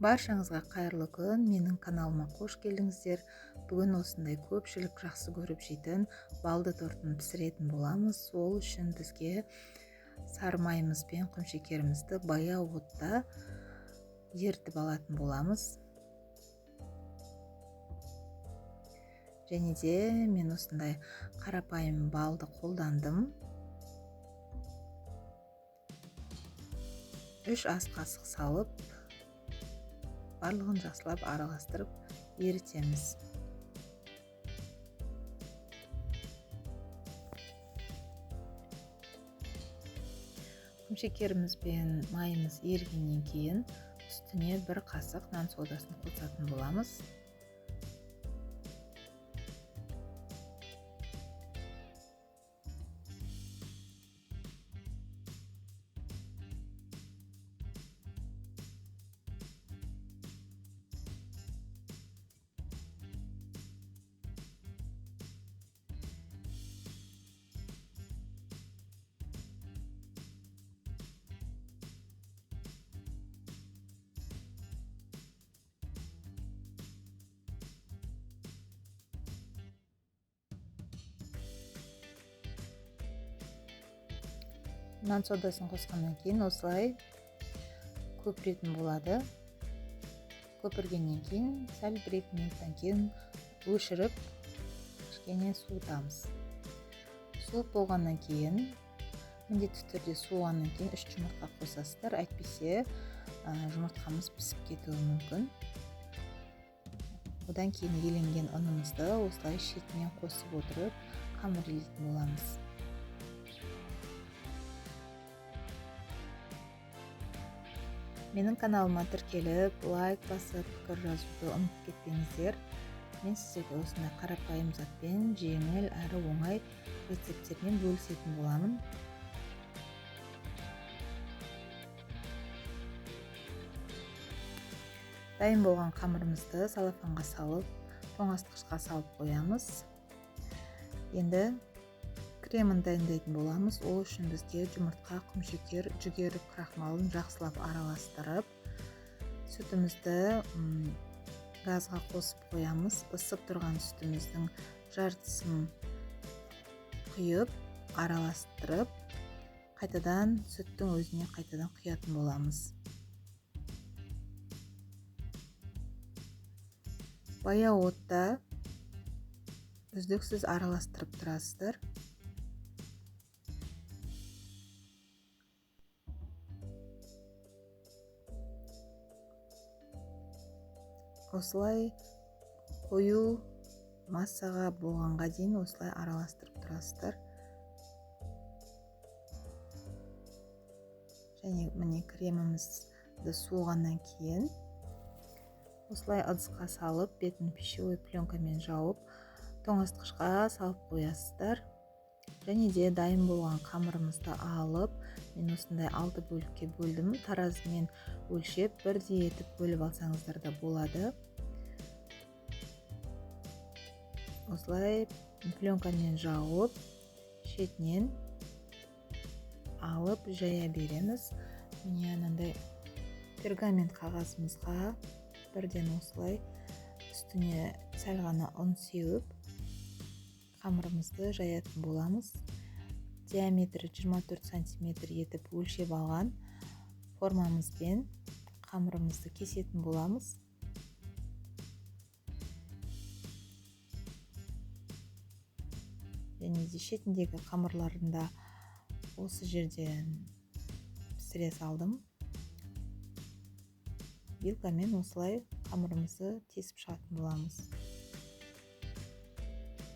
Баршаңызға қайырлы күн, менің каналыма қош келдіңіздер. Бүгін осындай көпшілік жақсы көріп жейтін балды тортын пісіретін боламыз. Ол үшін бізге сары майымыз бен құмшекерімізді баяу отта ерітіп алатын боламыз. Және де мен осындай қарапайым балды қолдандым. 3 ас қасық салып, барлығын жақсылап араластырып ерітеміз. Құмшекеріміз бен майымыз ерігеннен кейін үстіне 1 қасық нан содасын қосатын боламыз. Нан содасын қосқаннан кейін осылай көпіретін болады. Көпіргеннен кейін сәл 1-2 минуттан кейін өшіріп кішкене суытамыз. Суып болғаннан кейін міндетті түрде суығаннан кейін 3 жұмыртқа қосасыздар, әйтпесе жұмыртқамыз пісіп кетуі мүмкін. Одан кейін еленген ұнымызды осылай шетінен қосып отырып қамыр илейтін боламыз. Менің каналыма тіркеліп, лайк басып, пікір жазуды ұмытып кетпеңіздер. Мен сіздерге осындай қарапайым затпен жеңіл әрі оңай рецептермен бөлісетін боламын. Дайын болған қамырымызды салафанға салып, тоңазытқышқа салып қоямыз. Енді кремін дайындайтын боламыз. Ол үшін бізге жұмыртқа, құмшекер, жүгері крахмалын жақсылап араластырып, сүтімізді газға қосып қоямыз. Ысып тұрған сүтіміздің жартысын құйып, араластырып, қайтадан сүттің өзіне қайтадан құятын боламыз. Баяу отта үздіксіз араластырып тұрасыздар. Осылай қою массаға болғанға дейін осылай араластырып тұрасыздар. Және міне кремімізді суығаннан кейін осылай ыдысқа салып, бетін пищевой пленкамен жауып, тоңазытқышқа салып қоясыздар. Және де дайын болған қамырымызды алып, мен осындай 6 бөлікке бөлдім. Таразымен өлшеп, бірдей етіп бөліп алсаңыздар да болады. Осылай пленкамен жауып, шетінен алып жая береміз. Міне анандай пергамент қағазымызға бірден осылай үстіне сәл ғана ұн сеуіп, қамырымызды жаятын боламыз. Диаметрі 24 см етіп өлшеп алған формамызбен қамырымызды кесетін боламыз. Және де шетіндегі қамырларында осы жерден пісіре салдым. Вилкамен осылай қамырымызды тесіп шығатын боламыз.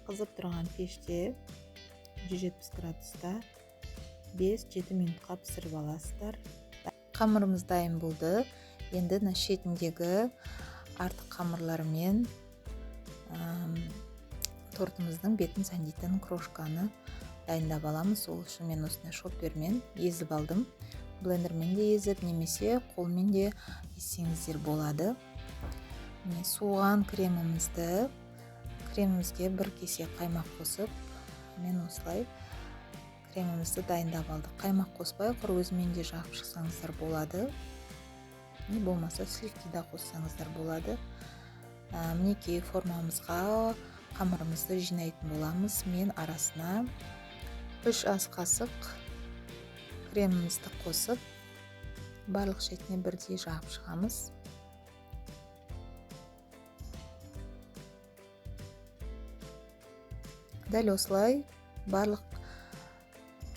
Қызып тұрған пеште 170 градуста 5-7 минутқа пісіріп аласыздар. Қамырымыз дайын болды. Енді шетіндегі артық қамырлармен тортымыздың бетін сәндейтін крошканы дайындап аламыз. Ол үшін мен осындай шоппермен езіп алдым. Блендермен де езіп, немесе қолмен де езсеңіздер болады. Суыған кремімізге 1 кесе қаймақ қосып, мен осылай кремімізді дайындап алдық. Қаймақ қоспай, құр өзімен де жағып шықсаңыздар болады. не болмаса сливки да қоссаңыздар болады. Мінекей формамызға қамырымызды жинайтын боламыз. Мен арасына 3 ас қасық кремімізді қосып, барлық шетіне бірдей жағып шығамыз. Дәл осылай барлық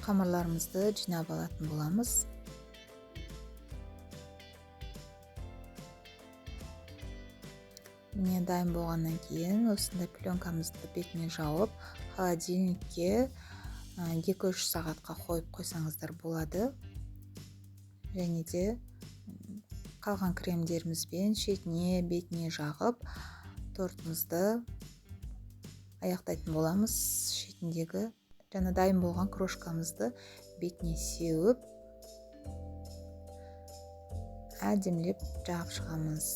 қамырларымызды жинап алатын боламыз. Міне дайын болғаннан кейін осындай пленкамызды бетіне жауып, холодильникке 2-3 сағатқа қойып қойсаңыздар болады. Және де қалған кремдерімізбен шетіне, бетіне жағып, тортымызды аяқтайтын боламыз. Шетіндегі жаңа дайын болған крошкамызды бетіне сеуіп, әдемілеп жағып шығамыз.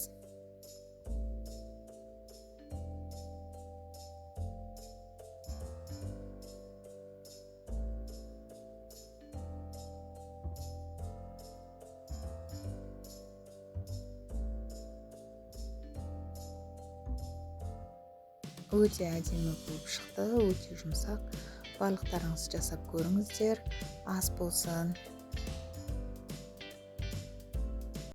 Өте әдемі болып шықты, өте жұмсақ. Барлықтарыңыз жасап көріңіздер. Ас болсын,